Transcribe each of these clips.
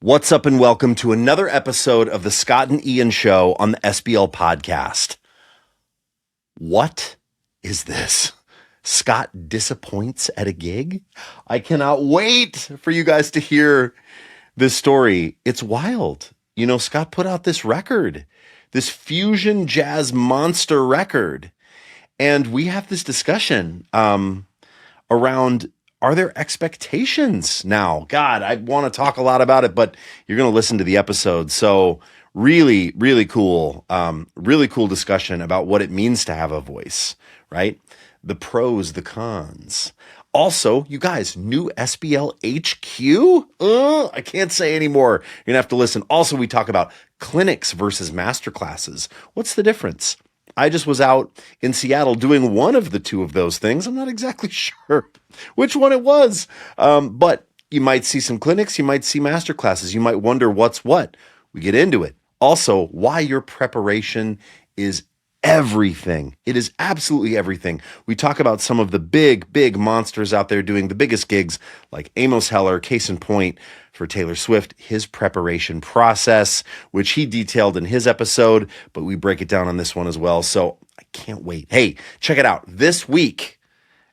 What's up and welcome to another episode of the Scott and Ian Show on the SBL podcast. What is this? Scott disappoints at a gig? I cannot wait for you guys to hear this story. It's wild. You know, Scott put out this record, this fusion jazz monster record. And we have this discussion around, are there expectations now? God, I want to talk a lot about it, but you're going to listen to the episode. So really, really cool discussion about what it means to have a voice, right? The pros, the cons. Also, you guys, new SBL HQ? I can't say anymore. You're going to have to listen. Also, we talk about clinics versus masterclasses. What's the difference? I just was out in Seattle doing one of the two of those things. I'm not exactly sure which one it was. But you might see some clinics. You might see masterclasses. You might wonder what's what. We get into it. Also, why your preparation is everything. It is absolutely everything. We talk about some of the big monsters out there doing the biggest gigs, like Amos Heller, case in point for Taylor Swift, his preparation process, which he detailed in his episode, but we break it down on this one as well. So I can't wait. Hey, check it out. This week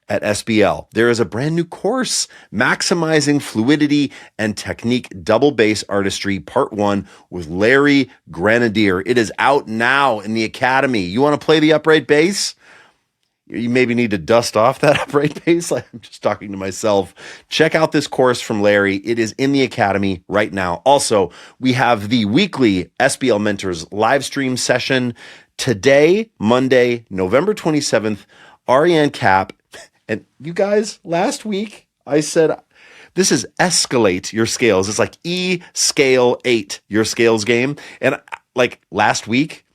at SBL, there is a brand new course, Maximizing Fluidity and Technique Double Bass Artistry, Part 1 with Larry Grenadier. It is out now in the Academy. You want to play the upright bass? You maybe need to dust off that upright bass. I'm just talking to myself. Check out this course from Larry. It is in the Academy right now. Also, we have the weekly SBL Mentors live stream session today, Monday, November 27th, Ariane Cap. And you guys, last week, I said, this is escalate your scales. It's like E scale 8, your scales game. And like last week,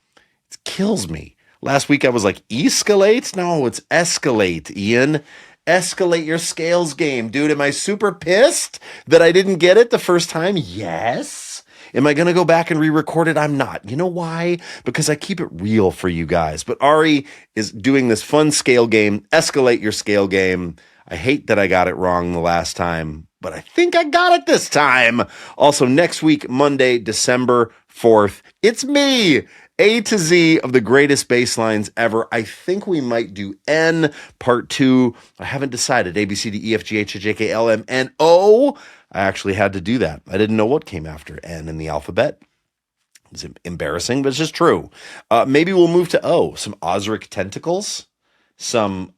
it kills me. Last week, I was like, escalate? No, it's escalate, Ian. Escalate your scales game. Dude, am I super pissed that I didn't get it the first time? Yes. Am I going to go back and re-record it? I'm not. You know why? Because I keep it real for you guys. But Ari is doing this fun scale game, escalate your scale game. I hate that I got it wrong the last time, but I think I got it this time. Also, next week, Monday, December 4th, it's me, A to Z of the greatest bass lines ever. I think we might do N part 2. I haven't decided. A, B, C, D, E, F, G, H, I, J, K, L, M, N, O. I actually had to do that. I didn't know what came after N in the alphabet. It's embarrassing, but it's just true. Maybe we'll move to O. Some Osric Tentacles. Some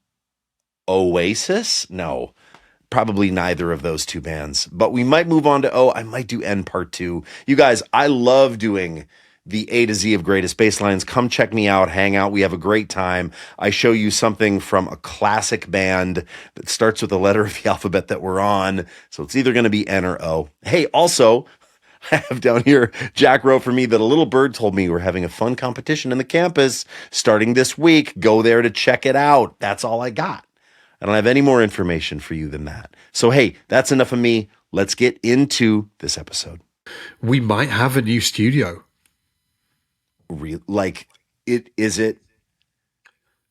Oasis. No, probably neither of those two bands. But we might move on to O. I might do N part 2. You guys, I love doing the A to Z of greatest bass lines. Come check me out, hang out. We have a great time. I show you something from a classic band that starts with the letter of the alphabet that we're on. So it's either going to be N or O. Hey, also, I have down here, Jack wrote for me that a little bird told me we're having a fun competition in the campus starting this week. Go there to check it out. That's all I got. I don't have any more information for you than that. So, hey, that's enough of me. Let's get into this episode. We might have a new studio. Like, is it?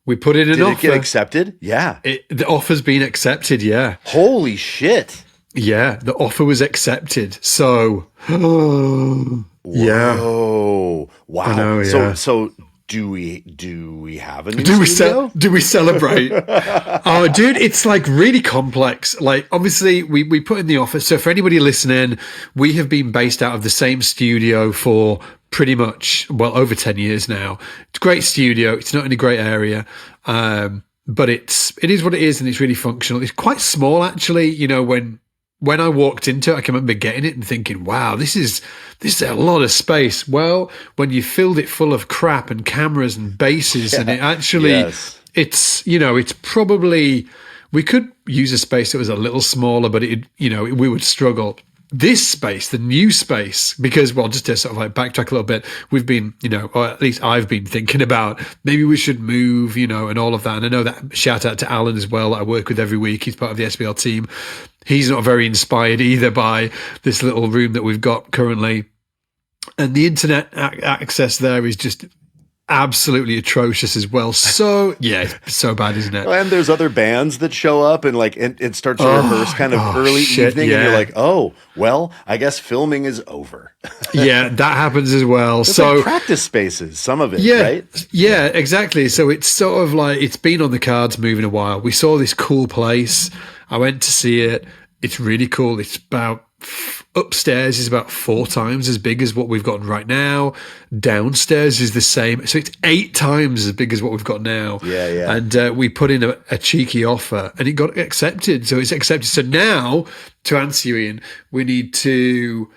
We put in an offer. Did it get accepted? Yeah. The offer's been accepted, yeah. Holy shit. Yeah, the offer was accepted. So, yeah. Whoa. Wow. I know, yeah. So do we have a new studio? Do we celebrate? Oh, dude, it's like really complex. Like, obviously, we put in the offer. So for anybody listening, we have been based out of the same studio for pretty much, well, over 10 years now. It's a great studio. It's not in a great area. But it is what it is, and it's really functional. It's quite small, actually. You know, when I walked into it, I can remember getting it and thinking, wow, this is a lot of space. Well, when you filled it full of crap and cameras and basses, and it actually, it's probably, we could use a space that was a little smaller, but we would struggle. This space, the new space, because, well, just to sort of like backtrack a little bit, we've been, or at least I've been thinking about maybe we should move, and all of that. And I know that, shout out to Alan as well, that I work with every week. He's part of the SBL team. He's not very inspired either by this little room that we've got currently. And the internet access there is just absolutely atrocious as well. So yeah, it's so bad, isn't it? And there's other bands that show up and like it starts to rehearse kind of early evening, and you're like, oh, well, I guess filming is over. Yeah, that happens as well. It's so like practice spaces, some of it, right? Yeah, exactly. So it's sort of like it's been on the cards moving a while. We saw this cool place. I went to see it. It's really cool. It's about upstairs is about 4 times as big as what we've got right now. Downstairs is the same. So it's 8 times as big as what we've got now. Yeah. And we put in a cheeky offer and it got accepted. So it's accepted. So now, to answer you, Ian, we need to,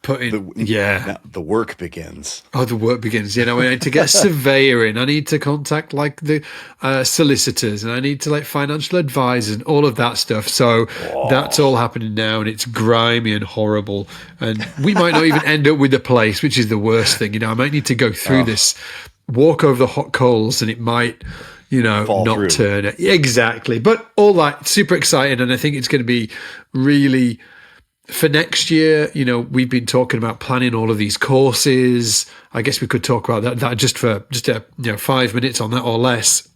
put in, now the work begins. Oh, the work begins. I need to get a surveyor in. I need to contact like the solicitors, and I need to like financial advisors and all of that stuff. So that's all happening now, and it's grimy and horrible. And we might not even end up with the place, which is the worst thing. I might need to go through this, walk over the hot coals, and it might, fall not through. turn it. Exactly. But all that, super exciting. And I think it's going to be really... For next year, we've been talking about planning all of these courses. I guess we could talk about that just for 5 minutes on that or less.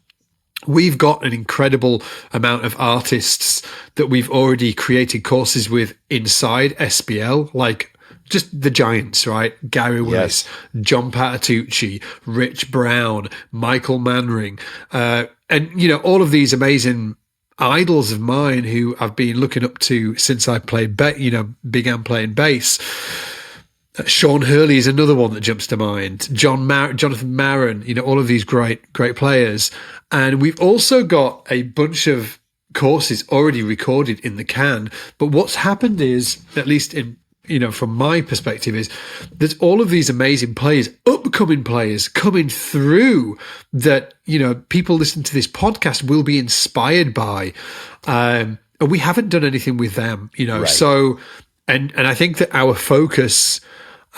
We've got an incredible amount of artists that we've already created courses with inside SBL, like just the giants, right? Gary Willis, John Patitucci, Rich Brown, Michael Manring, and all of these amazing idols of mine who I've been looking up to since I played, began playing bass. Sean Hurley is another one that jumps to mind. Jonathan Maron, all of these great players. And we've also got a bunch of courses already recorded in the can. But what's happened is, at least in from my perspective, is there's all of these amazing players, upcoming players coming through that, people listening to this podcast will be inspired by. And we haven't done anything with them, Right. So, and I think that our focus,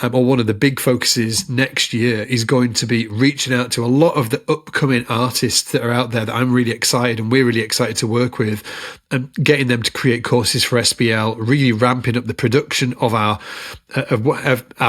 or one of the big focuses next year, is going to be reaching out to a lot of the upcoming artists that are out there that I'm really excited and we're really excited to work with, and getting them to create courses for SBL, really ramping up the production of our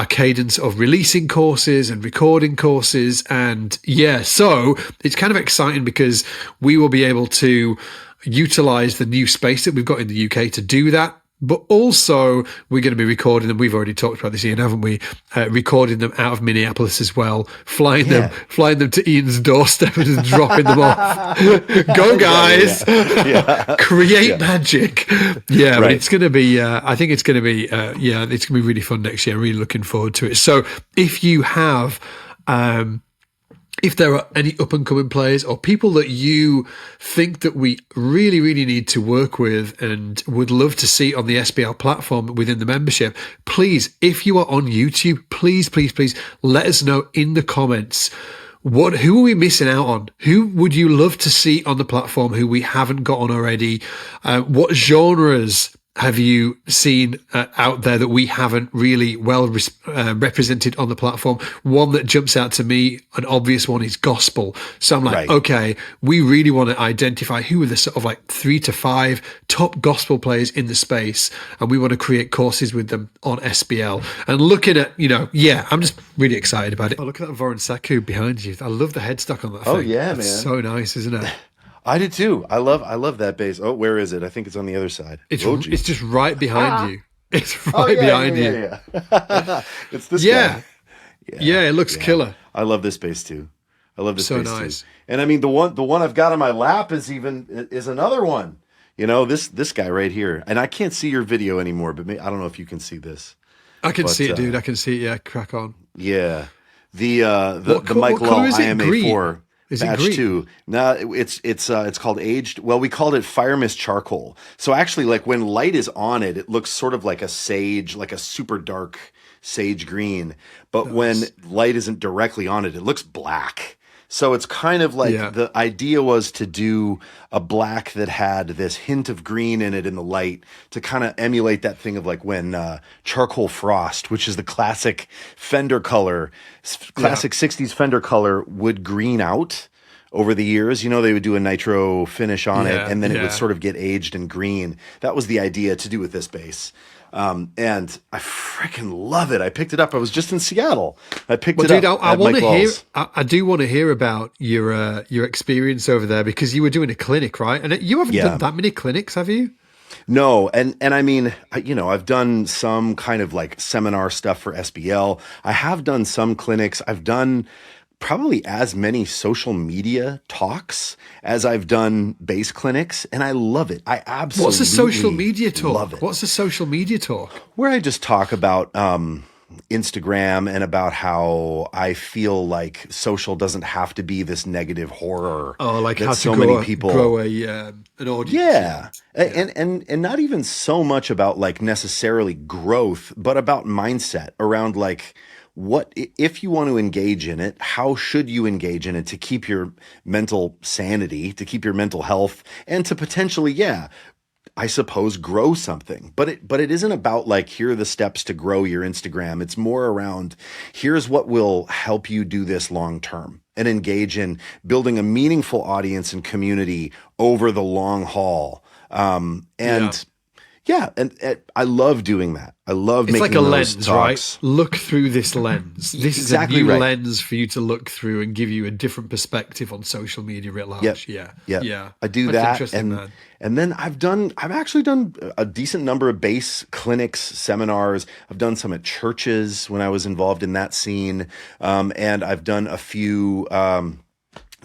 cadence of releasing courses and recording courses. And so it's kind of exciting because we will be able to utilize the new space that we've got in the UK to do that. But also, we're going to be recording them. We've already talked about this, Ian, haven't we? Recording them out of Minneapolis as well, flying them to Ian's doorstep and just dropping them off. Go, guys! Create magic. Yeah, right. But it's going to be. I think it's going to be. It's going to be really fun next year. I'm really looking forward to it. So, if you have. If there are any up-and-coming players or people that you think that we really, really need to work with and would love to see on the SBL platform within the membership, please, if you are on YouTube, please let us know in the comments. Who are we missing out on? Who would you love to see on the platform who we haven't got on already? What genres have you seen out there that we haven't really well represented on the platform? One that jumps out to me, an obvious one, is gospel. So I'm like, okay, we really want to identify who are the sort of like 3 to 5 top gospel players in the space, and we want to create courses with them on SBL. And looking at, I'm just really excited about it. Oh, look at that Voron Saku behind you. I love the headstock on that thing. Oh yeah, That's man. So nice, isn't it? I do too. I love that bass. Oh, where is it? I think it's on the other side. It's just right behind you. It's right behind you. Yeah. It's this guy. Yeah, it looks killer. I love this bass too. I love this so bass nice. too. And I mean the one I've got on my lap is another one. This guy right here. And I can't see your video anymore, but I don't know if you can see this. I can see it, dude. I can see it. Yeah, crack on. Yeah. The Mike Lowe IMA4. Is Batch it green? 2. No, it's called aged. Well, we called it Firemist charcoal. So actually, like when light is on it, it looks sort of like a sage, like a super dark sage green. But when light isn't directly on it, it looks black. So it's kind of like the idea was to do a black that had this hint of green in it in the light to kind of emulate that thing of like when charcoal frost, which is the classic Fender color, classic 60s Fender color, would green out over the years. You know, they would do a nitro finish on it, Yeah, and then it would yeah. sort of get aged and green. That was the idea to do with this bass. And I freaking love it. I picked it up. I was just in Seattle. I picked it Dude, up I at want Mike to hear. Law's. I do want to hear about your experience over there, because you were doing a clinic, right? And you haven't done that many clinics, have you? No, and I mean, I've done some kind of like seminar stuff for SBL. I have done some clinics. I've done probably as many social media talks as I've done bass clinics, and I love it. I absolutely What's a social media talk? love it. What's a social media talk? Where I just talk about Instagram and about how I feel like social doesn't have to be this negative horror. Oh, like that how to so grow, many people grow an audience. Yeah. And not even so much about like necessarily growth, but about mindset around like what if you want to engage in it, how should you engage in it to keep your mental sanity, to keep your mental health, and to potentially, I suppose, grow something. But it isn't about like, here are the steps to grow your Instagram. It's more around, here's what will help you do this long term and engage in building a meaningful audience and community over the long haul. And I love doing that. I love It's making like a those lens, talks. right? Look through this lens. This Exactly is a new right. lens for you to look through and give you a different perspective on social media writ large. Yep. Yeah. I do That's that, interesting, man. and then I've actually done a decent number of bass clinics, seminars. I've done some at churches when I was involved in that scene, and I've done a few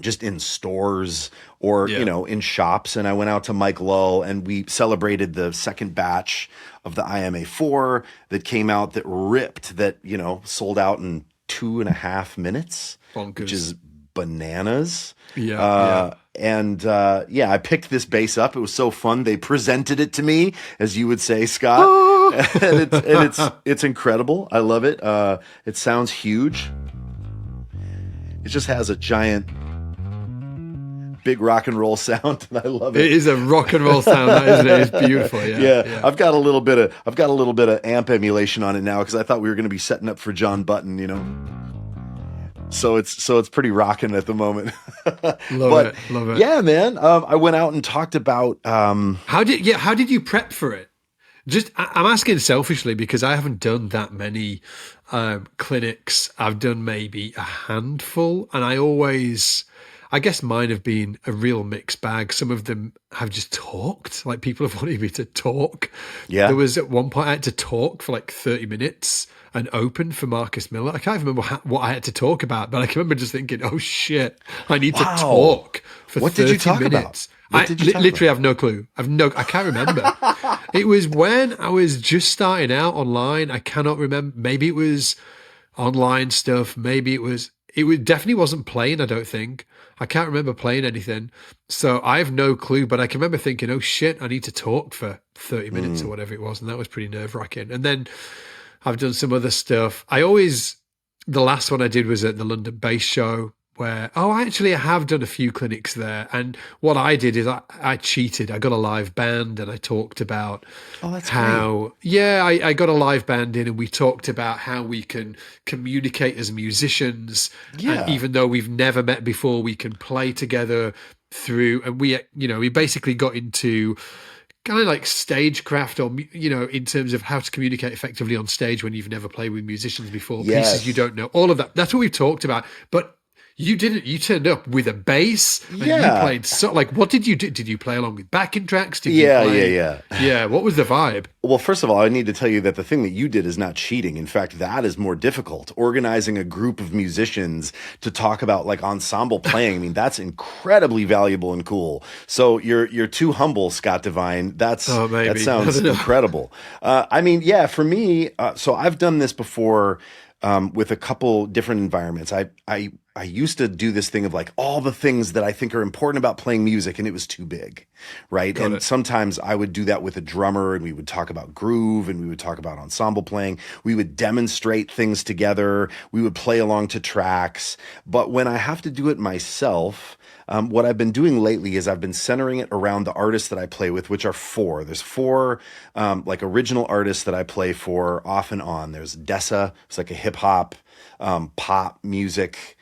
just in stores or in shops. And I went out to Mike Lull, and we celebrated the second batch of the IMA4 that came out, that ripped, that sold out in 2.5 minutes, Bonkers. which is bananas. And I picked this bass up. It was so fun. They presented it to me, as you would say, Scott. and it's incredible. I love it. It sounds huge. It just has a giant, big rock and roll sound, and I love it. It is a rock and roll sound, that, isn't it? It's beautiful. Yeah. I've got a little bit of amp emulation on it now, because I thought we were going to be setting up for John Button, So it's pretty rocking at the moment. Love it. Yeah, man. I went out and talked about how did you prep for it? I'm asking selfishly because I haven't done that many clinics. I've done maybe a handful, and I guess mine have been a real mixed bag. Some of them have just talked, like people have wanted me to talk. Yeah. There was at one point I had to talk for like 30 minutes and open for Marcus Miller. I can't even remember what I had to talk about, but I can remember just thinking, oh shit, I need to talk for 30 minutes. What did you talk about? I literally have no clue. I can't remember. It was when I was just starting out online. I cannot remember. Maybe it was online stuff. Maybe it definitely wasn't playing, I don't think. I can't remember playing anything. So I have no clue, but I can remember thinking, oh shit, I need to talk for 30 minutes or whatever it was. And that was pretty nerve wracking. And then I've done some other stuff. The last one I did was at the London Bass Show, where, I have done a few clinics there. And what I did is I cheated. I got a live band, and I talked about how, I got a live band in, and we talked about how we can communicate as musicians. Yeah. And even though we've never met before, we can play together through, and we basically got into kind of like stagecraft, or, in terms of how to communicate effectively on stage when you've never played with musicians before, pieces you don't know, all of that. That's what we've talked about. But you didn't. You turned up with a bass, and you played. So, like, what did you do? Did you play along with backing tracks? Did you play? Yeah. What was the vibe? Well, first of all, I need to tell you that the thing that you did is not cheating. In fact, that is more difficult. Organizing a group of musicians to talk about like ensemble playing. I mean, that's incredibly valuable and cool. So you're too humble, Scott Devine. That sounds incredible. For me, so I've done this before. With a couple different environments. I used to do this thing of like all the things that I think are important about playing music, and it was too big, right? Sometimes I would do that with a drummer, and we would talk about groove, and we would talk about ensemble playing. We would demonstrate things together. We would play along to tracks. But when I have to do it myself, what I've been doing lately is I've been centering it around the artists that I play with, which are 4. There's 4 like original artists that I play for off and on. There's Dessa, it's like a hip hop, pop music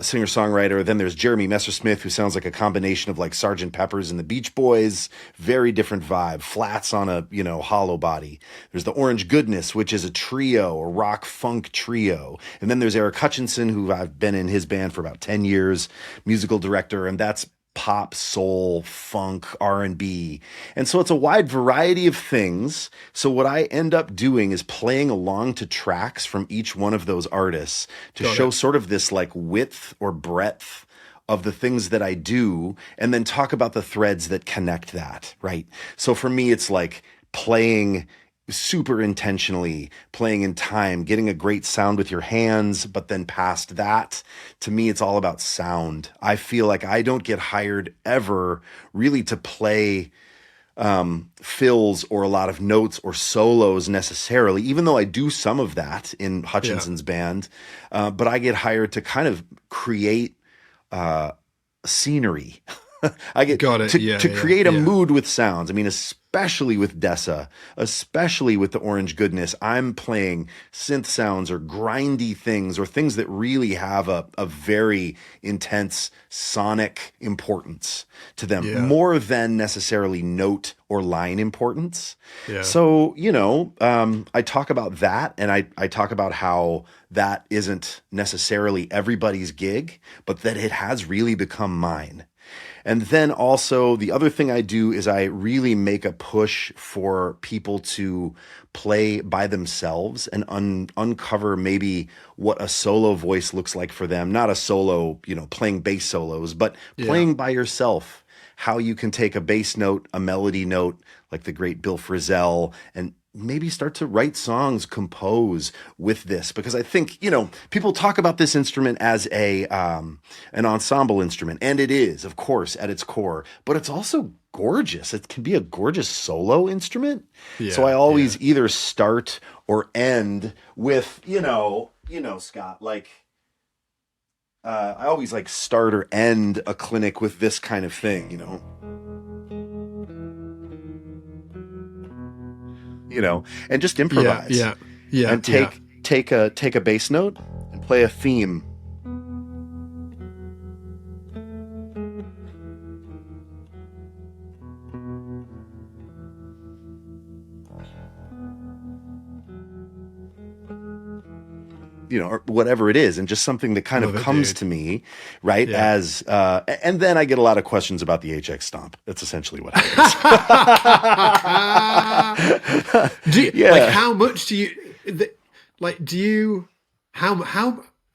singer-songwriter. Then there's Jeremy Messersmith, who sounds like a combination of like Sgt. Pepper's and the Beach Boys. Very different vibe. Flats on a, hollow body. There's the Orange Goodness, which is a trio, a rock funk trio. And then there's Eric Hutchinson, who I've been in his band for about 10 years, musical director, and that's pop, soul, funk, R&B. And so it's a wide variety of things. So what I end up doing is playing along to tracks from each one of those artists to show sort of this like width or breadth of the things that I do, and then talk about the threads that connect that, right? So for me, it's like playing super intentionally, playing in time, getting a great sound with your hands, but then past that, to me, it's all about sound. I feel like I don't get hired ever really to play fills or a lot of notes or solos necessarily, even though I do some of that in Hutchinson's band, but I get hired to kind of create scenery. I get to create a mood with sounds. I mean, especially with Dessa, especially with the Orange Goodness, I'm playing synth sounds or grindy things or things that really have a very intense sonic importance to them, more than necessarily note or line importance. Yeah. So, I talk about that, and I talk about how that isn't necessarily everybody's gig, but that it has really become mine. And then also the other thing I do is I really make a push for people to play by themselves and uncover maybe what a solo voice looks like for them. Not a solo, playing bass solos, but playing by yourself. How you can take a bass note, a melody note, like the great Bill Frisell, and maybe start to write songs, compose with this, because I think, people talk about this instrument as an ensemble instrument, and it is, of course, at its core, but it's also gorgeous. It can be a gorgeous solo instrument. Yeah, so I always either start or end with, Scott, like, I always like start or end a clinic with this kind of thing, and just improvise. And take a bass note and play a theme. Or whatever it is, and just something that kind of comes to me, right? Yeah. As and then I get a lot of questions about the HX Stomp. That's essentially what happens. Like, how much do you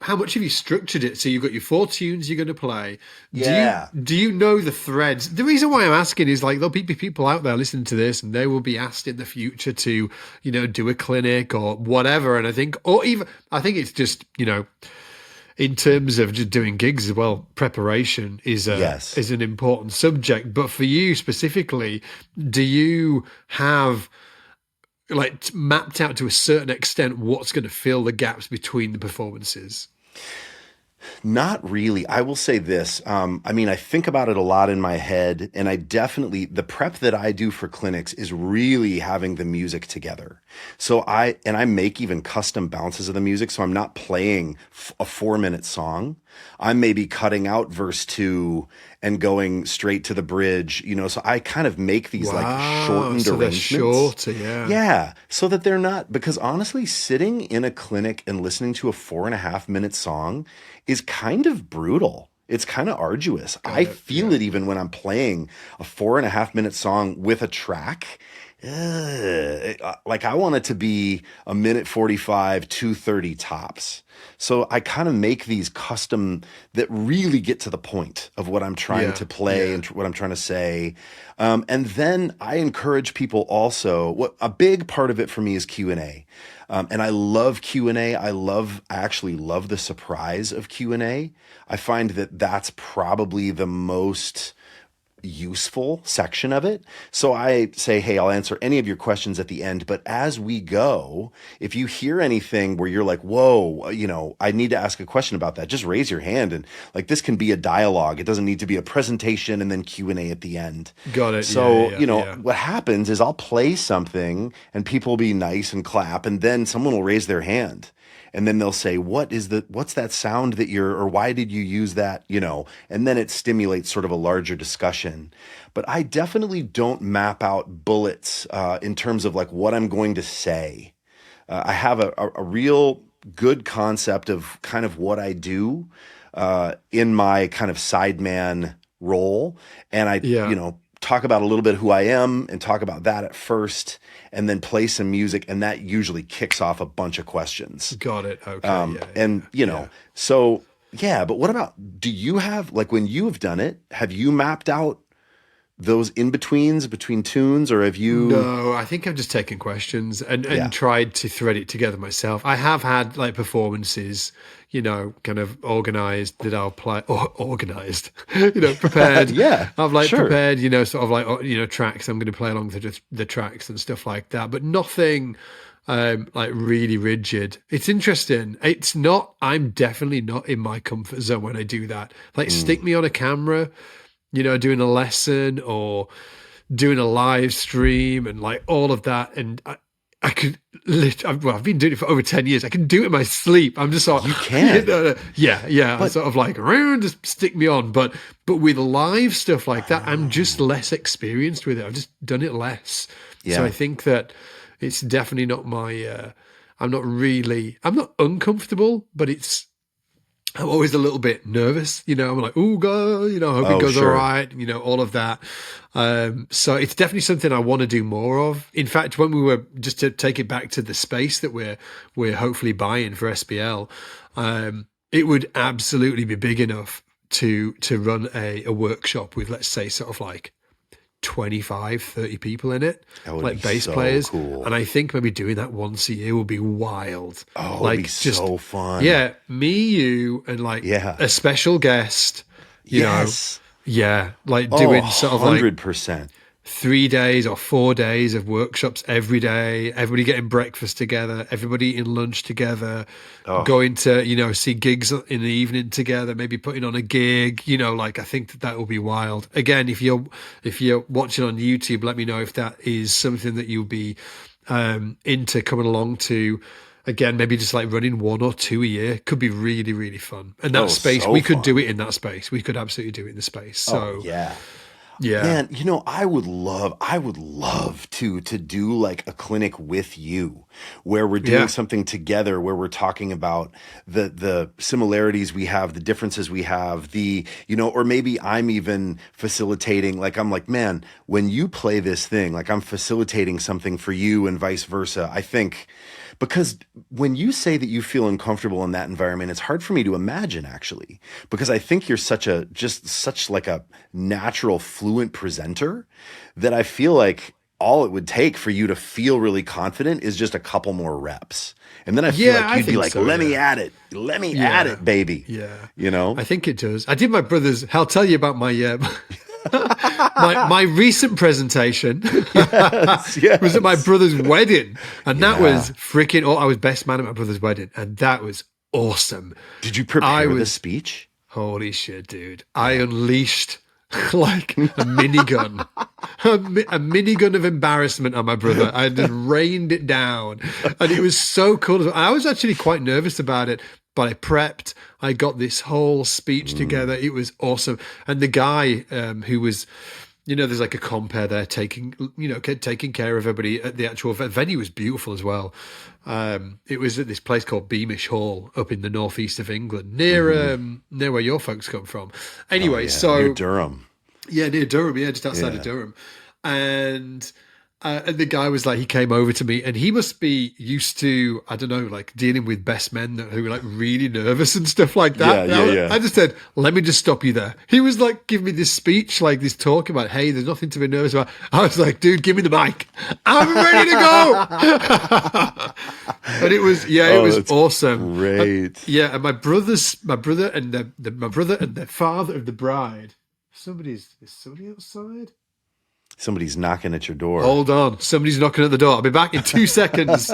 how much have you structured it? So you've got your 4 tunes you're going to play. Do you know the threads? The reason why I'm asking is like there'll be people out there listening to this, and they will be asked in the future to, do a clinic or whatever. And I think it's just, in terms of just doing gigs as well, preparation is an important subject. But for you specifically, do you have like mapped out to a certain extent what's going to fill the gaps between the performances? Not really. I will say this. I think about it a lot in my head, and the prep that I do for clinics is really having the music together. So I make even custom bounces of the music. So I'm not playing a 4-minute song. I'm maybe cutting out verse 2 and going straight to the bridge, so I kind of make these like shortened arrangements. Shorter, yeah. So that they're not, because honestly, sitting in a clinic and listening to a 4.5-minute song is kind of brutal. It's kind of arduous. I feel it even when I'm playing a 4.5-minute song with a track. Like I want it to be 1:45, 2:30 tops. So I kind of make these custom that really get to the point of what I'm trying to play and what I'm trying to say. And then I encourage people also, a big part of it for me is Q&A. And I love Q&A. I actually love the surprise of Q&A. I find that that's probably the most useful section of it. So I say, hey, I'll answer any of your questions at the end. But as we go, if you hear anything where you're like, whoa, I need to ask a question about that, just raise your hand. And like, this can be a dialogue. It doesn't need to be a presentation and then Q&A at the end. Got it. So, what happens is I'll play something and people will be nice and clap. And then someone will raise their hand. And then they'll say, what's that sound that or why did you use that? And then it stimulates sort of a larger discussion. But I definitely don't map out bullets in terms of like what I'm going to say. I have a real good concept of kind of what I do in my kind of sideman role. And I, talk about a little bit who I am and talk about that at first and then play some music. And that usually kicks off a bunch of questions. Got it. Okay. So but what about, do you have, like when you have done it, have you mapped out those in-betweens between tunes, or have you? No, I think I've just taken questions and tried to thread it together myself. I have had like performances, kind of organized that I'll play, or organized, prepared. I've prepared, sort of like, tracks I'm going to play along the tracks and stuff like that, but nothing like really rigid. It's interesting. I'm definitely not in my comfort zone when I do that. Like stick me on a camera, doing a lesson or doing a live stream and like all of that. And I could, I've been doing it for over 10 years. I can do it in my sleep. I'm just sort of, you can. Yeah. I'm sort of like, just stick me on. But with live stuff like that, I'm just less experienced with it. I've just done it less. Yeah. So I think that it's definitely not my, I'm not uncomfortable, but I'm always a little bit nervous, I'm like, oh God, I hope it goes all right, all of that. So it's definitely something I want to do more of. In fact, when we were, just to take it back to the space that we're hopefully buying for SBL, it would absolutely be big enough to run a workshop with, let's say, sort of like 25, 30 people in it, like bass players. Cool. And I think maybe doing that once a year would be wild. Oh, like, it'd be so fun. Yeah, me, you, and like a special guest, you know. Yeah, like doing sort of like 100%. 3 days or 4 days of workshops every day, everybody getting breakfast together, everybody eating lunch together, going to, see gigs in the evening together, maybe putting on a gig, like I think that will be wild. Again, if you're watching on YouTube, let me know if that is something that you'll be into coming along to. Again, maybe just like running 1 or 2 a year could be really, really fun. And that space, we could do it in that space. We could absolutely do it in the space. So yeah, man, I would love to do like a clinic with you where we're doing something together, where we're talking about the similarities we have, the differences we have, or maybe I'm even facilitating, like, I'm like, man, when you play this thing, like I'm facilitating something for you and vice versa. I think, because when you say that you feel uncomfortable in that environment, it's hard for me to imagine, actually, because I think you're such like a natural, fluent presenter that I feel like all it would take for you to feel really confident is just a couple more reps. And then I feel like you'd be like, let me at it, baby. Yeah. I think it does. I did my brother's, I'll tell you about my, my recent presentation was at my brother's wedding, and that was freaking I was best man at my brother's wedding, and that was awesome. Did you prepare the speech? Holy shit, dude. I unleashed like a minigun, a minigun of embarrassment on my brother. I just rained it down, and it was so cool. I was actually quite nervous about it, but I prepped. I got this whole speech together. It was awesome. And the guy who was, there's like a compere there taking care of everybody at the actual venue was beautiful as well. It was at this place called Beamish Hall up in the northeast of England, near where your folks come from. Anyway, so near Durham. Yeah, near Durham. Yeah, just outside of Durham. And the guy was like, he came over to me, and he must be used to, I don't know, like dealing with best men who were like really nervous and stuff like that. I just said, let me just stop you there. He was like, giving me this speech, like this talk about, hey, there's nothing to be nervous about. I was like, dude, give me the mic. I'm ready to go. And it was, it was awesome. Great. And my brother and the father of the bride. Is somebody outside? Somebody's knocking at your door. Hold on. Somebody's knocking at the door. I'll be back in 2 seconds.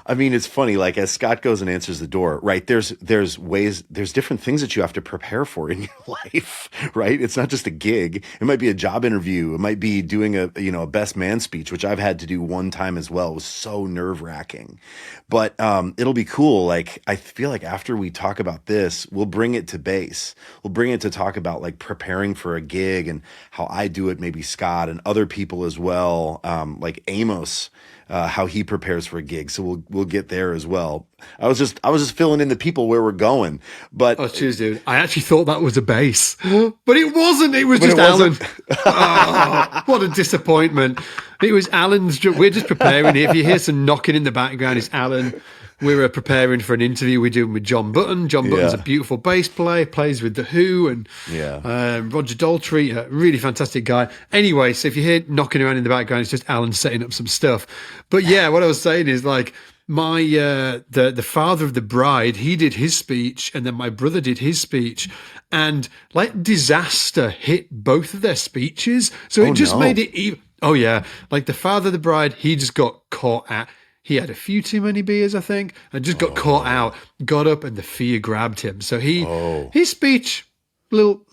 I mean, it's funny, like as Scott goes and answers the door, right? There's different things that you have to prepare for in your life, right? It's not just a gig. It might be a job interview. It might be doing a best man speech, which I've had to do one time as well. It was so nerve wracking, but it'll be cool. Like, I feel like after we talk about this, we'll bring it to base. We'll bring it to talk about like preparing for a gig and how I do it, maybe Scott and other people as well. Like Amos, how he prepares for a gig. So we'll get there as well. I was just filling in the people where we're going. But oh, cheers, dude. I actually thought that was a bass, but it wasn't. It was just Alan. Oh, what a disappointment. It was Alan's. We're just preparing here. If you hear some knocking in the background, it's Alan. We're preparing for an interview we're doing with John Button. John Button's a beautiful bass player, plays with The Who, and Roger Daltrey, a really fantastic guy. Anyway, so if you hear knocking around in the background, it's just Alan setting up some stuff. But yeah, what I was saying is like my the father of the bride, he did his speech, and then my brother did his speech, and like disaster hit both of their speeches. So it just made it even. Oh yeah, like the father of the bride, he just got caught at. He had a few too many beers, I think, and just got caught out, got up, and the fear grabbed him. So his speech, little,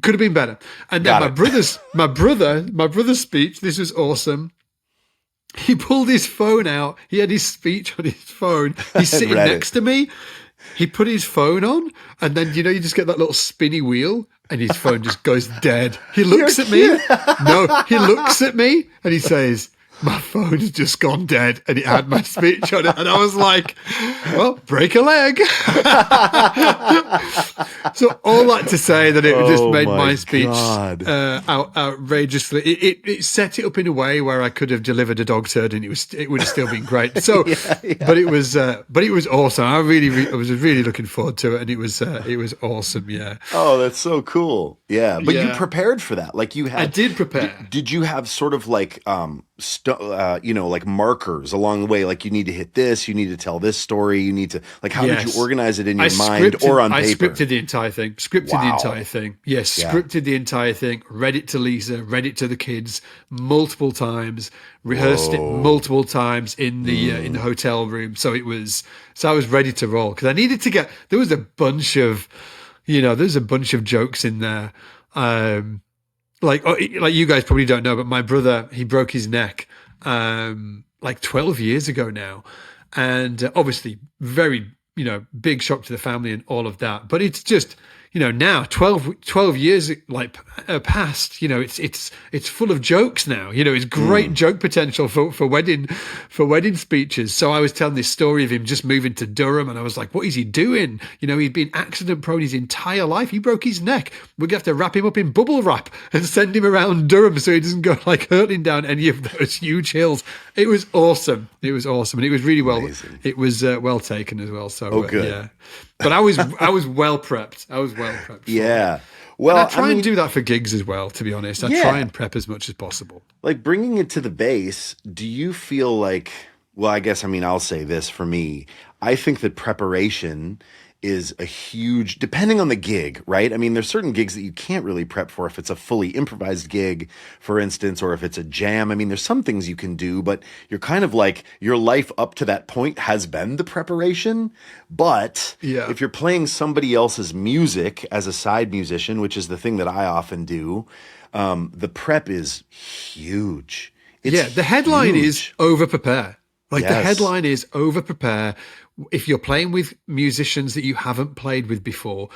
could have been better. And then my brother's speech, this was awesome. He pulled his phone out. He had his speech on his phone. He's sitting next to me. He put his phone on, and then, you just get that little spinny wheel, and his phone just goes dead. He looks at me. No, he looks at me, and he says, my phone's just gone dead, and it had my speech on it. And I was like, well, break a leg. So all that to say that it just made my speech outrageously. It set it up in a way where I could have delivered a dog turd, and it would have still been great. So, but it was awesome. I was really looking forward to it, and it was awesome. Yeah. Oh, that's so cool. Yeah, but you prepared for that. Like you had. I did prepare. Did you have sort of like like markers along the way? Like you need to hit this, you need to tell this story, you need to how did you organize it in your mind or on paper? I scripted the entire thing. Yes, scripted the entire thing. Read it to Lisa, read it to the kids multiple times, rehearsed it multiple times in the hotel room. So I was ready to roll because I needed to get. There was a bunch of jokes in there. Like you guys probably don't know, but my brother, he broke his neck like 12 years ago now. And obviously very, big shock to the family and all of that. But it's just, now 12 years past, it's full of jokes now. It's great joke potential for wedding speeches. So I was telling this story of him just moving to Durham, and I was like, what is he doing? He'd been accident prone his entire life. He broke his neck. We're gonna have to wrap him up in bubble wrap and send him around Durham so he doesn't go hurtling down any of those huge hills. It was awesome. And it was really well. Amazing. It was well taken as well. So good. Yeah. But I was well prepped. Yeah. Well, and I try and do that for gigs as well, to be honest. I try and prep as much as possible. Like bringing it to the base, do you feel like, well, I guess, I'll say this for me. I think that preparation is a huge, depending on the gig, right? There's certain gigs that you can't really prep for if it's a fully improvised gig, for instance, or if it's a jam. There's some things you can do, but you're kind of like your life up to that point has been the preparation. But if you're playing somebody else's music as a side musician, which is the thing that I often do, the prep is huge. The headline is over-prepare. The headline is over-prepare. If you're playing with musicians that you haven't played with before,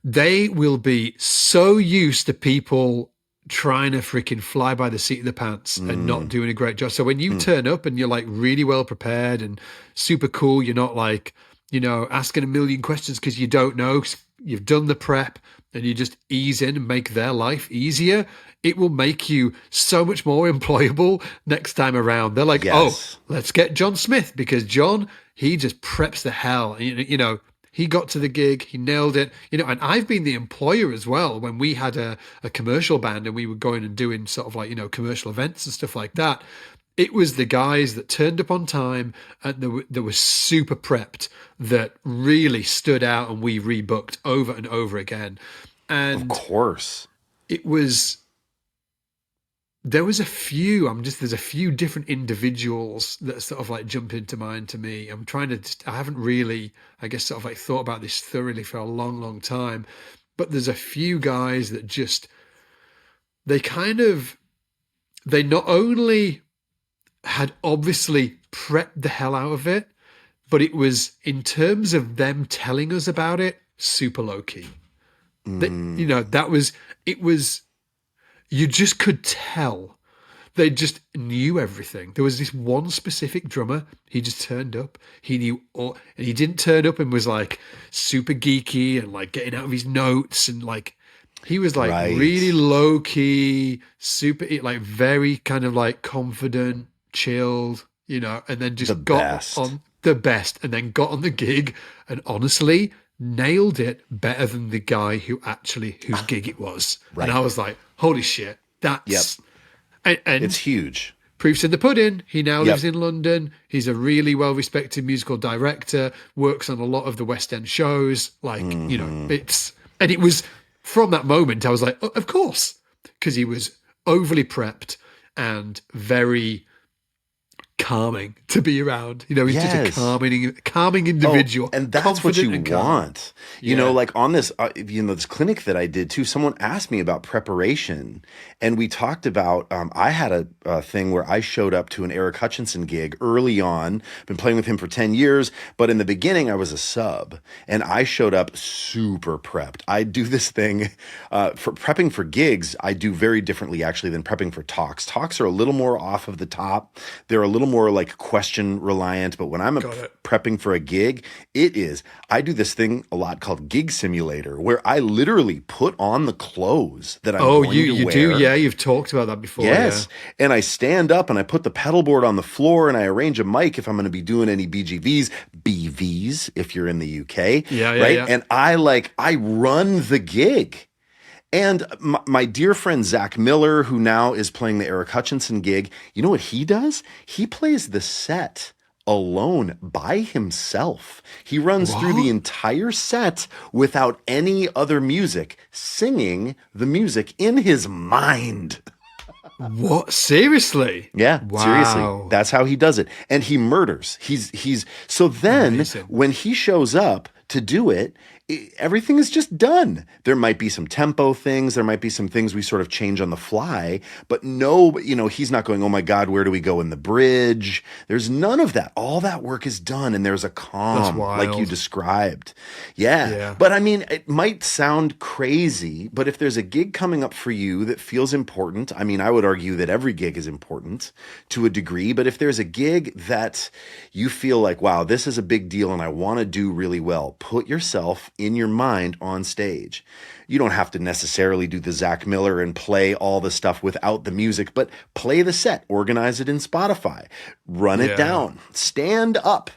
they will be so used to people trying to freaking fly by the seat of the pants and not doing a great job. So when you turn up and you're like really well prepared and super cool, you're not like, asking a million questions because you don't know, you've done the prep, and you just ease in and make their life easier. It will make you so much more employable next time around. They're like, oh, let's get John Smith, because John, he just preps the hell. He got to the gig, he nailed it. And I've been the employer as well when we had a commercial band and we were going and doing sort of commercial events and stuff like that. It was the guys that turned up on time and they were super prepped that really stood out, and we rebooked over and over again. And of course, it was there was a few. There's a few different individuals that sort of like jump into mind to me. I'm trying to. I haven't really, I guess, sort of like thought about this thoroughly for a long, long time. But there's a few guys that just they kind of they not only had obviously prepped the hell out of it, but it was in terms of them telling us about it, super low key. That was it was. You just could tell they just knew everything. There was this one specific drummer. He just turned up. He knew all, and he didn't turn up and was like super geeky and like getting out of his notes and like he was like really low key, super like very kind of like confident, chilled, and then just on the best and then got on the gig and honestly nailed it better than the guy whose gig it was. Right. And I was like, holy shit, that's and it's huge. Proof's in the pudding. He now lives in London. He's a really well-respected musical director, works on a lot of the West End shows. Like, it was from that moment, I was like, oh, of course, because he was overly prepped and very calming to be around. He's just a calming individual. And that's what you want. Like on this, this clinic that I did too, someone asked me about preparation and we talked about, I had a thing where I showed up to an Eric Hutchinson gig early on, been playing with him for 10 years, but in the beginning I was a sub and I showed up super prepped. I do this thing for prepping for gigs. I do very differently actually than prepping for talks. Talks are a little more off of the top. They're a little more like question reliant, but when I'm prepping for a gig, I do this thing a lot called Gig Simulator, where I literally put on the clothes that I'm going to wear. Oh, you do? Yeah, you've talked about that before. Yes, and I stand up and I put the pedal board on the floor and I arrange a mic if I'm going to be doing any BVs if you're in the UK, right? Yeah. And I run the gig. And my dear friend Zach Miller, who now is playing the Eric Hutchinson gig, you know what he does? He plays the set alone by himself. He runs through the entire set without any other music, singing the music in his mind. What? Seriously? Yeah, seriously. That's how he does it. And he murders. He's so then amazing. When he shows up to do it, everything is just done. There might be some tempo things. There might be some things we sort of change on the fly, but he's not going, oh my God, where do we go in the bridge? There's none of that. All that work is done. And there's a calm like you described. Yeah. But I mean, it might sound crazy, but if there's a gig coming up for you that feels important, I mean, I would argue that every gig is important to a degree, but if there's a gig that you feel like, wow, this is a big deal and I want to do really well, put yourself in your mind on stage. You don't have to necessarily do the Zach Miller and play all the stuff without the music, but play the set, organize it in Spotify, run it down, stand up,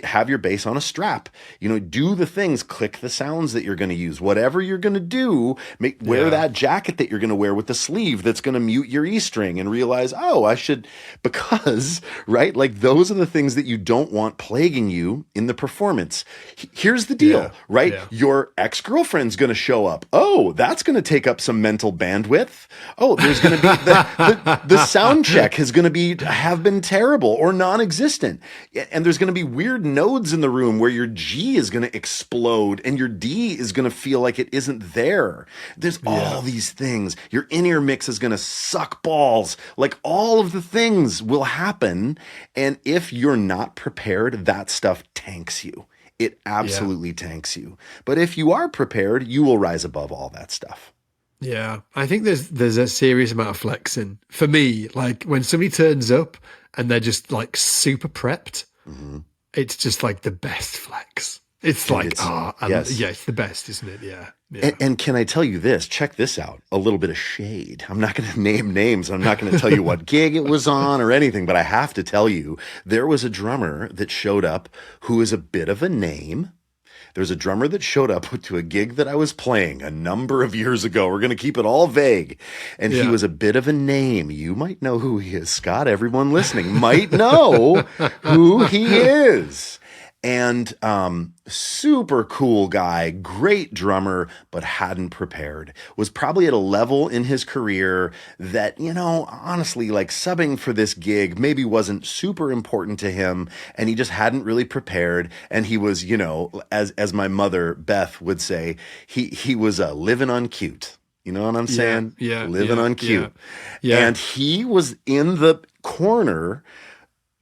have your bass on a strap, do the things, click the sounds that you're going to use, whatever you're going to do, wear that jacket that you're going to wear with the sleeve that's going to mute your E string and realize, I should, because, right? Like those are the things that you don't want plaguing you in the performance. Here's the deal, right? Yeah. Your ex-girlfriend's going to show up. Oh, that's going to take up some mental bandwidth. Oh, there's going to be the sound check have been terrible or non-existent. And there's going to be weird nodes in the room where your G is going to explode and your D is going to feel like it isn't there. There's all these things. Your in-ear mix is going to suck balls. Like all of the things will happen. And if you're not prepared, that stuff tanks you. It absolutely tanks you. But if you are prepared, you will rise above all that stuff. Yeah. I think there's a serious amount of flexing. For me, like when somebody turns up and they're just like super prepped, it's just like the best flex. It's like, it's the best, isn't it? Yeah. And can I tell you this? Check this out. A little bit of shade. I'm not going to name names. I'm not going to tell you what gig it was on or anything, but I have to tell you, there was a drummer that showed up who is a bit of a name. There's a drummer that showed up to a gig that I was playing a number of years ago. We're going to keep it all vague. And he was a bit of a name. You might know who he is, Scott. Everyone listening might know who he is. And super cool guy, great drummer, but hadn't prepared. Was probably at a level in his career that, honestly, like subbing for this gig maybe wasn't super important to him, and he just hadn't really prepared. And he was, as my mother Beth would say, he was living on cute. You know what I'm saying? Yeah. Living on cute. Yeah. And he was in the corner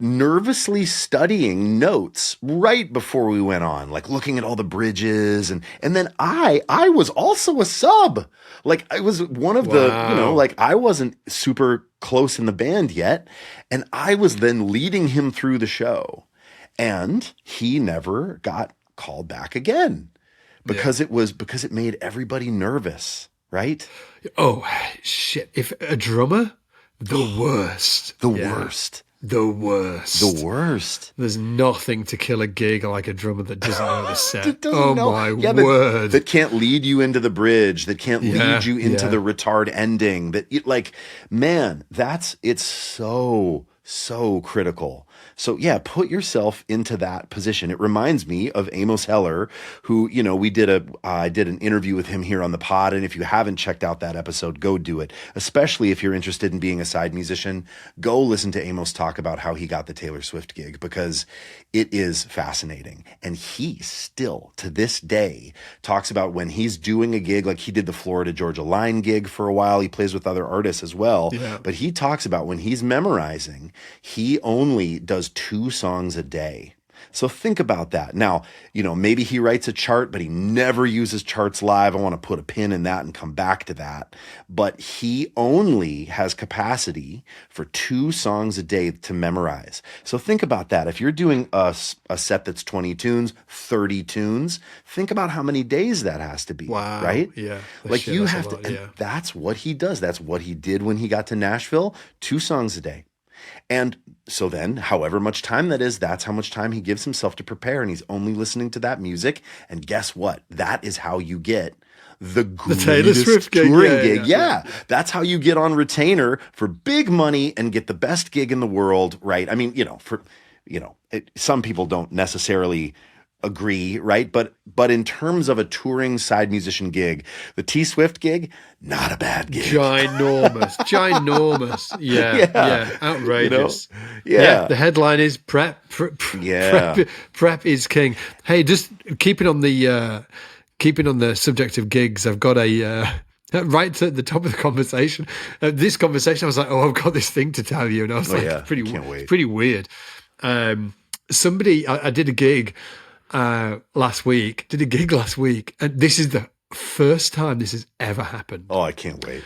nervously studying notes right before we went on, like looking at all the bridges. And then I was also a sub. Like I was one of the, like I wasn't super close in the band yet. And I was then leading him through the show. And he never got called back again because it made everybody nervous. Right? Oh, shit. If a drummer, the worst. The worst. The worst. The worst. There's nothing to kill a gig like a drummer that doesn't know the set. My word. That can't lead you into the bridge, that can't lead you into the retard ending. It's so critical. So put yourself into that position. It reminds me of Amos Heller, who, I did an interview with him here on the pod. And if you haven't checked out that episode, go do it. Especially if you're interested in being a side musician, go listen to Amos talk about how he got the Taylor Swift gig, because it is fascinating. And he still, to this day, talks about when he's doing a gig, like he did the Florida Georgia Line gig for a while. He plays with other artists as well. Yeah. But he talks about when he's memorizing, he only does 2 songs a day. So think about that. Now, maybe he writes a chart, but he never uses charts live. I want to put a pin in that and come back to that. But he only has capacity for 2 songs a day to memorize. So think about that. If you're doing a set that's 20 tunes, 30 tunes, think about how many days that has to be. Wow. Right? Yeah. Like you have to, and that's what he does. That's what he did when he got to Nashville, 2 songs a day. And so then, however much time that is, that's how much time he gives himself to prepare. And he's only listening to that music. And guess what? That is how you get the Taylor Swift touring gig. Yeah. That's how you get on retainer for big money and get the best gig in the world, right? I mean, some people don't necessarily agree, right? But in terms of a touring side musician gig, the T Swift gig, not a bad gig. Ginormous. Yeah. Outrageous. Yeah. The headline is prep is king. Hey, just keeping on the subject of gigs, I've got a right at the top of the conversation. This conversation, I was like, "Oh, I've got this thing to tell you," and I was pretty weird. I did a gig last week, and this is the first time this has ever happened. Oh, I can't wait.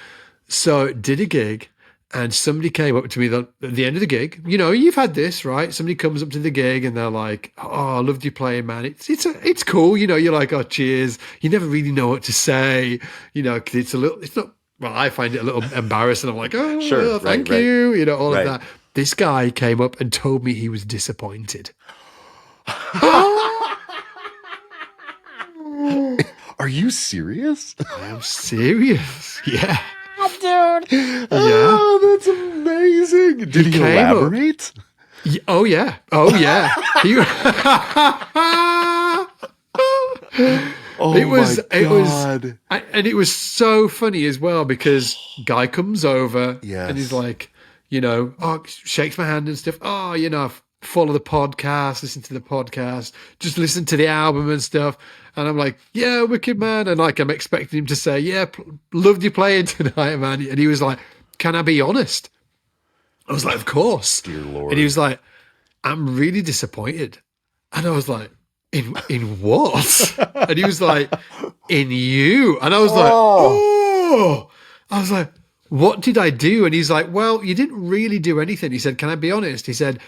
So did a gig, and somebody came up to me at the end of the gig. You've had this, right? Somebody comes up to the gig and they're like, "Oh, I loved you playing, man. It's cool." You're like, "Oh, cheers." You never really know what to say, because it's not. Well, I find it a little embarrassing. I'm like, "Oh, sure, thank you," all of that. This guy came up and told me he was disappointed. Are you serious? I'm serious. Yeah. Dude. Oh, that's amazing. Did he elaborate? Oh, yeah. It was, and it was so funny as well, because guy comes over and he's like, shakes my hand and stuff. Oh, follow the podcast, listen to the podcast, just listen to the album and stuff. And I'm like, yeah, wicked, man. And like, I'm expecting him to say, yeah, loved you playing tonight, man. And he was like, can I be honest? I was like, of course. Dear Lord. And he was like, I'm really disappointed. And I was like, in what? And he was like, in you. And I was like, oh. I was like, what did I do? And he's like, well, you didn't really do anything. He said, can I be honest? He said,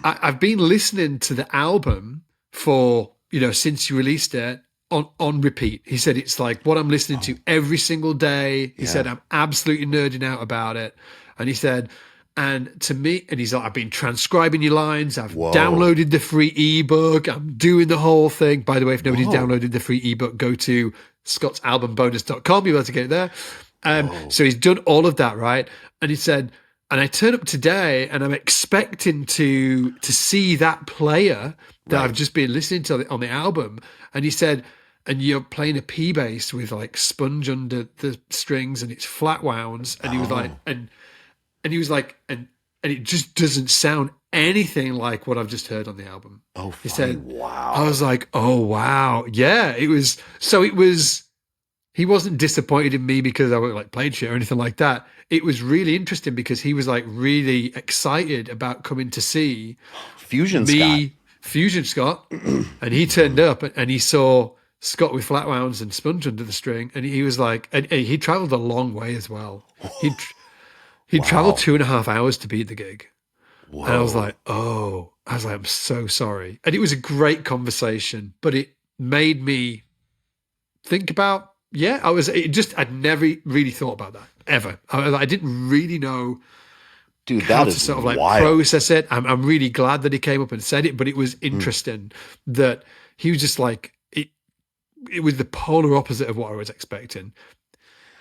I've been listening to the album for, since you released it on repeat. He said, it's like what I'm listening to every single day. He said, I'm absolutely nerding out about it. And he said, and to me, and he's like, I've been transcribing your lines. I've downloaded the free ebook. I'm doing the whole thing. By the way, if nobody's downloaded the free ebook, go to scottsalbumbonus.com. You'll be able to get it there. So he's done all of that, right? And he said, And I turn up today and I'm expecting to see that player that I've just been listening to on the album. And he said, and you're playing a P bass with like sponge under the strings and it's flat wounds. And he was like, and he was like, and it just doesn't sound anything like what I've just heard on the album. Oh, he said, wow. I was like, oh, wow. Yeah, it was, he wasn't disappointed in me because I like played shit or anything like that. It was really interesting because he was like really excited about coming to see Fusion Scott. And he turned up and he saw Scott with flat wounds and sponge under the string. And he was like, and he traveled a long way as well. He'd traveled 2.5 hours to be at the gig. Whoa. And I was like, I'm so sorry. And it was a great conversation, but it made me think about, I'd never really thought about that ever. I didn't really know how to sort of like process it. I'm really glad that he came up and said it, but it was interesting that he was just like, it was the polar opposite of what I was expecting.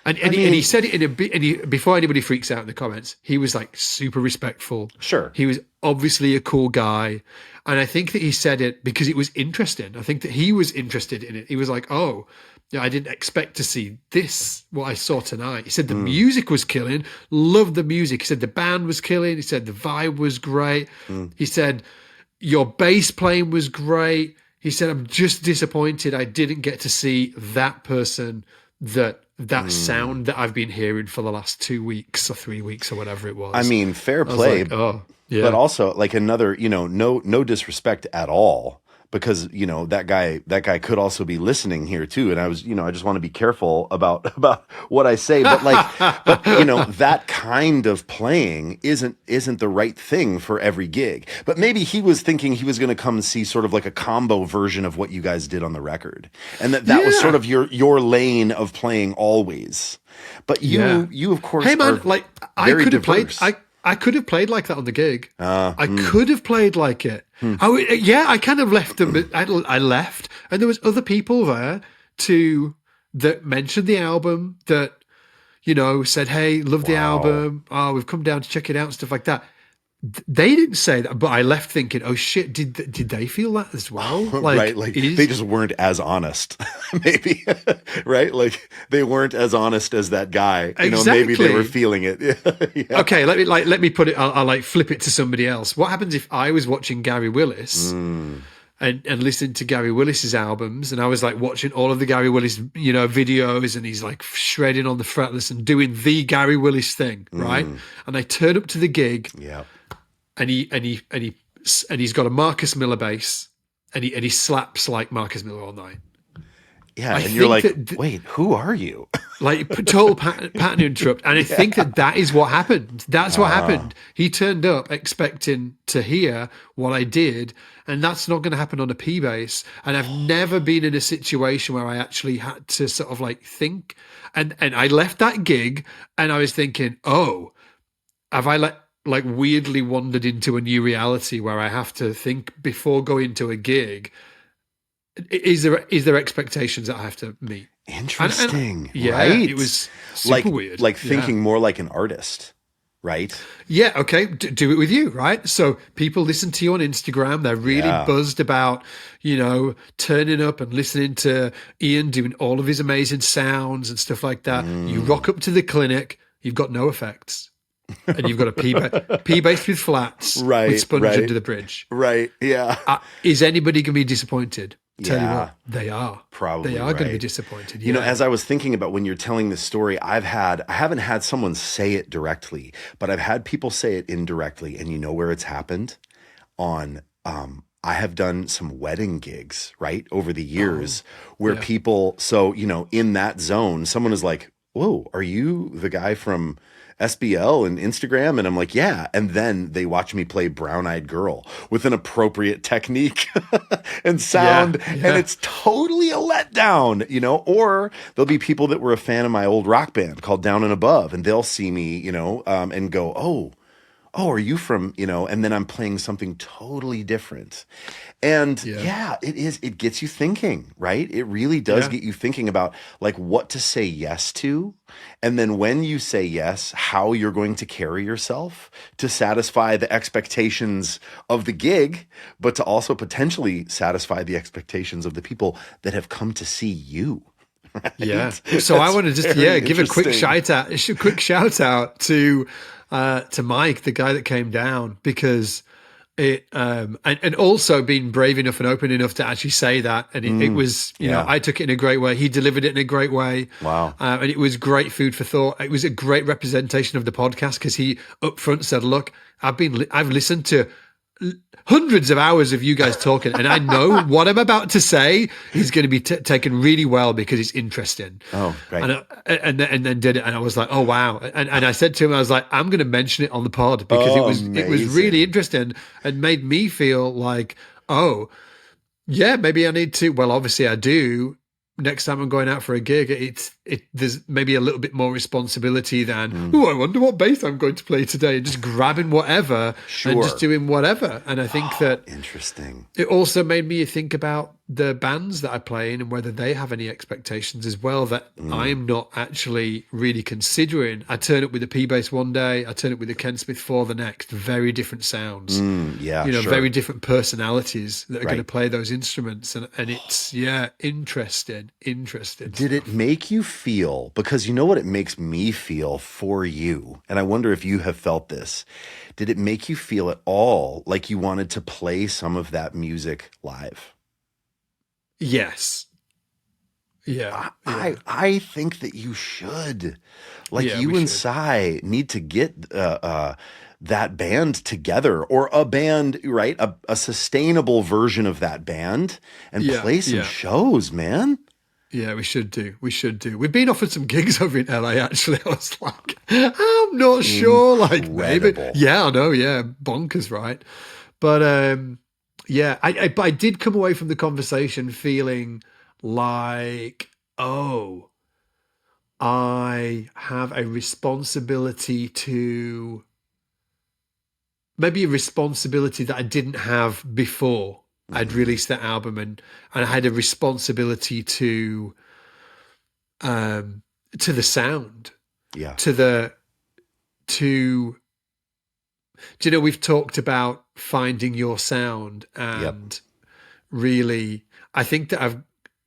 And he said it in a bit, and before anybody freaks out in the comments, he was like super respectful. Sure. He was obviously a cool guy. And I think that he said it because it was interesting. I think that he was interested in it. He was like, I didn't expect to see this, what I saw tonight. He said the music was killing, loved the music. He said the band was killing. He said the vibe was great. He said your bass playing was great. He said, I'm just disappointed I didn't get to see that person that sound that I've been hearing for the last 2 weeks or 3 weeks or whatever it was. I mean, fair play, but also like another, no disrespect at all, because that guy could also be listening here too, and I was I just want to be careful about what I say, but that kind of playing isn't the right thing for every gig. But maybe he was thinking he was going to come and see sort of like a combo version of what you guys did on the record, and that was sort of your lane of playing always. But you of course, hey man, like I could have played. diverse. I could have played like that on the gig. I could have played like it. I kind of left them. I left, and there was other people there that mentioned the album, that said, "Hey, love the album. Oh, we've come down to check it out," and stuff like that. They didn't say that, but I left thinking, "Oh shit, did they feel that as well?" Like, right, like they just weren't as honest, maybe, right? Like they weren't as honest as that guy. Maybe they were feeling it. Yeah. Okay, let me put it. I'll like flip it to somebody else. What happens if I was watching Gary Willis and listening to Gary Willis's albums, and I was like watching all of the Gary Willis videos, and he's like shredding on the fretless and doing the Gary Willis thing, right? And I turn up to the gig, and he's got a Marcus Miller bass, and he slaps like Marcus Miller all night. Yeah, and you're like, wait, who are you? Like total pattern interrupt. And I think that is what happened. That's what happened. He turned up expecting to hear what I did, and that's not going to happen on a P bass. And I've never been in a situation where I actually had to sort of like think. And I left that gig, and I was thinking, have I like weirdly wandered into a new reality where I have to think before going to a gig? Is there expectations that I have to meet? Interesting. Right? It was super weird. Like thinking more like an artist, right? Yeah. Okay. Do it with you, right? So people listen to you on Instagram. They're really buzzed about, turning up and listening to Ian doing all of his amazing sounds and stuff like that. You rock up to the clinic. You've got no effects. And you've got a P bass with flats, with sponge under the bridge. Right. Yeah. Is anybody going to be disappointed? Tell you what, they are. Probably they are going to be disappointed. As I was thinking about when you're telling this story, I haven't had someone say it directly, but I've had people say it indirectly. And you know where it's happened? On I have done some wedding gigs, right, over the years where people, so in that zone, someone is like, "Whoa, are you the guy from SBL and Instagram?" And I'm like, yeah. And then they watch me play Brown Eyed Girl with an appropriate technique and sound. And it's totally a letdown, or there'll be people that were a fan of my old rock band called Down and Above, and they'll see me, and go, oh, oh, are you from, and then I'm playing something totally different. And it gets you thinking, right? It really does get you thinking about like what to say yes to. And then when you say yes, how you're going to carry yourself to satisfy the expectations of the gig, but to also potentially satisfy the expectations of the people that have come to see you. Right? Yeah. So I want to just give a quick shout out to Mike, the guy that came down, because it and also being brave enough and open enough to actually say that, and it was I took it in a great way. He delivered it in a great way. Wow. And it was great food for thought. It was a great representation of the podcast because he up front said, "Look, I've listened to hundreds of hours of you guys talking, and I know what I'm about to say is going to be taken really well because it's interesting." Oh, great. And then did it, and I was like, "Oh wow!" And I said to him, "I was like, I'm going to mention it on the pod because it was really interesting and made me feel like, oh yeah, maybe I need to." Well, obviously I do. Next time I'm going out for a gig, there's maybe a little bit more responsibility than, I wonder what bass I'm going to play today, and just grabbing whatever and just doing whatever. And I think that interesting. It also made me think about the bands that I play in and whether they have any expectations as well that I'm not actually really considering. I turn up with a P bass one day, I turn up with a Ken Smith 4 the next. Very different sounds. Very different personalities that are going to play those instruments, and it's interesting. Did it make you feel, because you know what it makes me feel for you, and I wonder if you have felt this, did it make you feel at all like you wanted to play some of that music live? Yes. Yeah. I think that you should. Like you and Cy need to get that band together, or a band, right? A sustainable version of that band, and play some shows, man. Yeah, we should do. We've been offered some gigs over in LA, actually. I was like, I'm not sure. Like, maybe. Yeah, I know. Yeah, bonkers, right? But I did come away from the conversation feeling like, oh, I have a responsibility to, maybe a responsibility that I didn't have before I'd released that album, and I had a responsibility to the sound, we've talked about finding your sound, and really, I think that I've,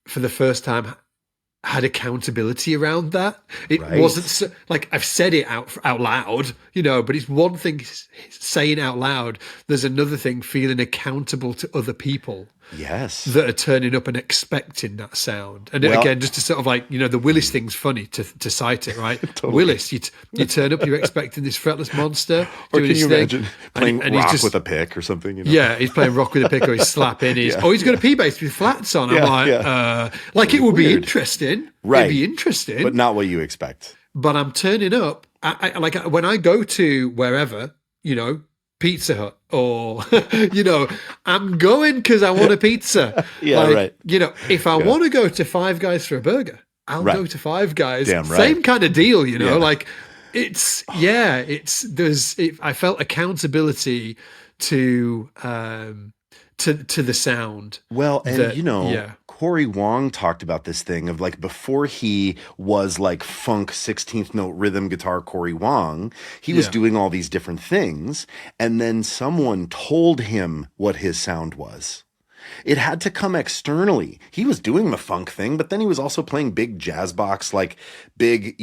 for the first time, had accountability around that. It wasn't so, like I've said it out loud, but it's one thing saying out loud. There's another thing feeling accountable to other people. Yes. That are turning up and expecting that sound. And again, just to sort of like, the Willis thing's funny to cite it, right? Totally. Willis, you turn up, you're expecting this fretless monster. Or can you imagine playing rock with a pick or something? Yeah, he's playing rock with a pick, or he's slapping. He's got a P bass with flats on. I'm like, it would be interesting. Right. It'd be interesting. But not what you expect. But I'm turning up. When I go to wherever, Pizza Hut, or I'm going because I want a pizza. If I want to go to Five Guys for a burger, I'll go to Five Guys. Damn right. Same kind of deal, like I felt accountability to the sound. Well, and Corey Wong talked about this thing of like, before he was like funk 16th note rhythm guitar Corey Wong, he was doing all these different things, and then someone told him what his sound was. It had to come externally. He was doing the funk thing, but then he was also playing big jazz box, like big,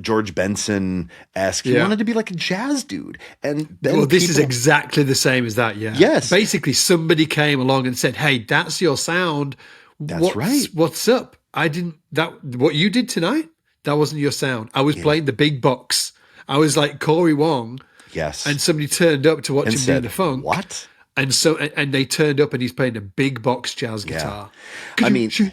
George Benson-esque. He wanted to be like a jazz dude. And then this is exactly the same as that, yeah. Yes. Basically, somebody came along and said, hey, that's your sound. That's right. What's up? What you did tonight, that wasn't your sound. I was playing the big box. I was like Corey Wong. Yes. And somebody turned up to watch him do the funk. What? And so, and they turned up, and he's playing a big box jazz guitar. I mean, shoot.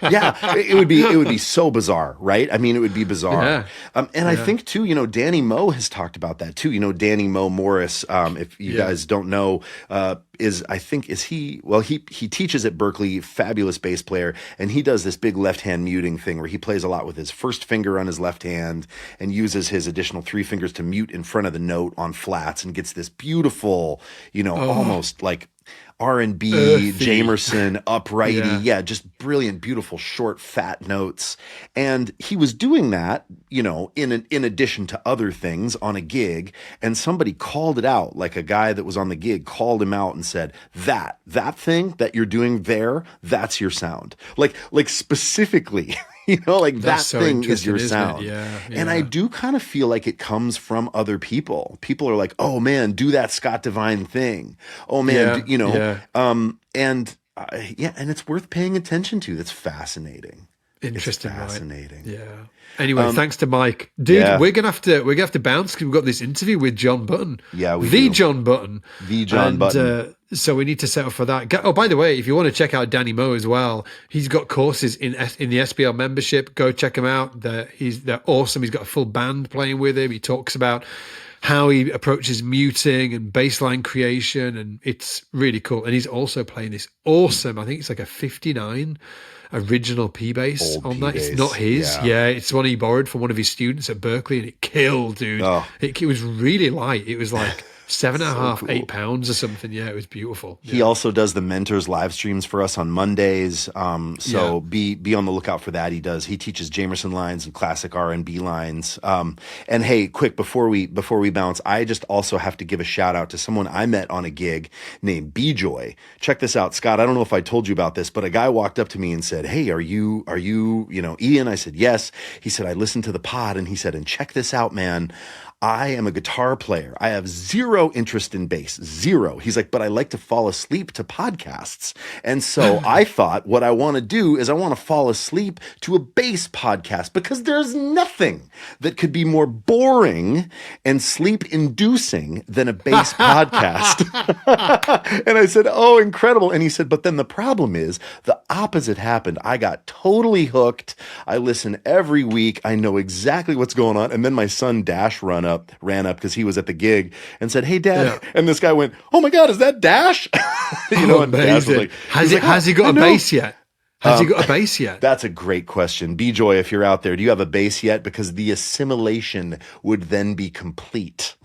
It would be so bizarre, right? I mean, it would be bizarre. I think too, Danny Moe has talked about that too. Danny Moe Morris, if you guys don't know, I think is he well he teaches at Berkeley, fabulous bass player, and he does this big left hand muting thing where he plays a lot with his first finger on his left hand and uses his additional three fingers to mute in front of the note on flats and gets this beautiful, almost like R&B, Jamerson, uprighty. Yeah, just brilliant, beautiful, short, fat notes. And he was doing that, in addition to other things on a gig. And somebody called it out, like a guy that was on the gig called him out and said, that thing that you're doing there, that's your sound. Like specifically, that so thing is your isn't it? sound. Yeah. And I do kind of feel like it comes from other people. People are like, oh man, do that Scott Divine thing. Oh man, and it's worth paying attention to. That's fascinating. Interesting, it's fascinating. Right? Yeah. Anyway, thanks to Mike, dude. We're gonna have to bounce because we've got this interview with John Button. Yeah, we do. John Button. The John Button. So we need to set up for that. Oh, by the way, if you want to check out Danny Moe as well, he's got courses in the SBL membership. Go check him out. They're awesome. He's got a full band playing with him. He talks about how he approaches muting and bassline creation, and it's really cool. And he's also playing this awesome, I think it's like a 59 original P bass on that. It's not his. Yeah, it's one he borrowed from one of his students at Berkeley, and it killed, dude. It was really light. It was like 7.5, cool. 8 pounds or something. Yeah, it was beautiful. He also does the mentors live streams for us on Mondays. So be on the lookout for that. He teaches Jamerson lines and classic R&B lines. And hey, quick, before we bounce, I just also have to give a shout out to someone I met on a gig named B-Joy. Check this out, Scott. I don't know if I told you about this, but a guy walked up to me and said, hey, are you Ian? I said, yes. He said, I listened to the pod, and he said, and check this out, man. I am a guitar player. I have zero interest in bass, zero. He's like, but I like to fall asleep to podcasts. And so I thought what I want to do is I want to fall asleep to a bass podcast because there's nothing that could be more boring and sleep inducing than a bass podcast. And I said, oh, incredible. And he said, but then the problem is the opposite happened. I got totally hooked. I listen every week. I know exactly what's going on. And then my son Dash ran up because he was at the gig and said, hey, Dad. Yeah. And this guy went, oh my God, is that Dash? And Dash was like, has he got a bass yet? Has he got a bass yet? That's a great question. B-Joy, if you're out there, do you have a bass yet? Because the assimilation would then be complete.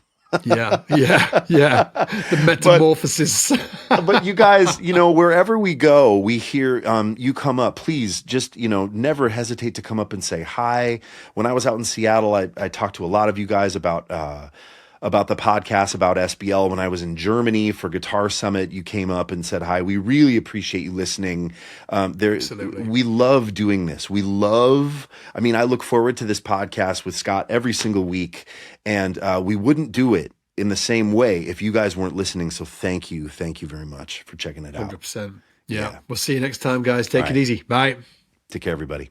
Yeah. The metamorphosis. But you guys, wherever we go, we hear you come up. Please just, never hesitate to come up and say hi. When I was out in Seattle, I talked to a lot of you guys about the podcast, about SBL. When I was in Germany for Guitar Summit, you came up and said hi. We really appreciate you listening. Absolutely. We love doing this. I look forward to this podcast with Scott every single week, and we wouldn't do it in the same way if you guys weren't listening. So thank you very much for checking it out. 100%. Yeah. We'll see you next time, guys. Take it easy. Bye. Take care, everybody.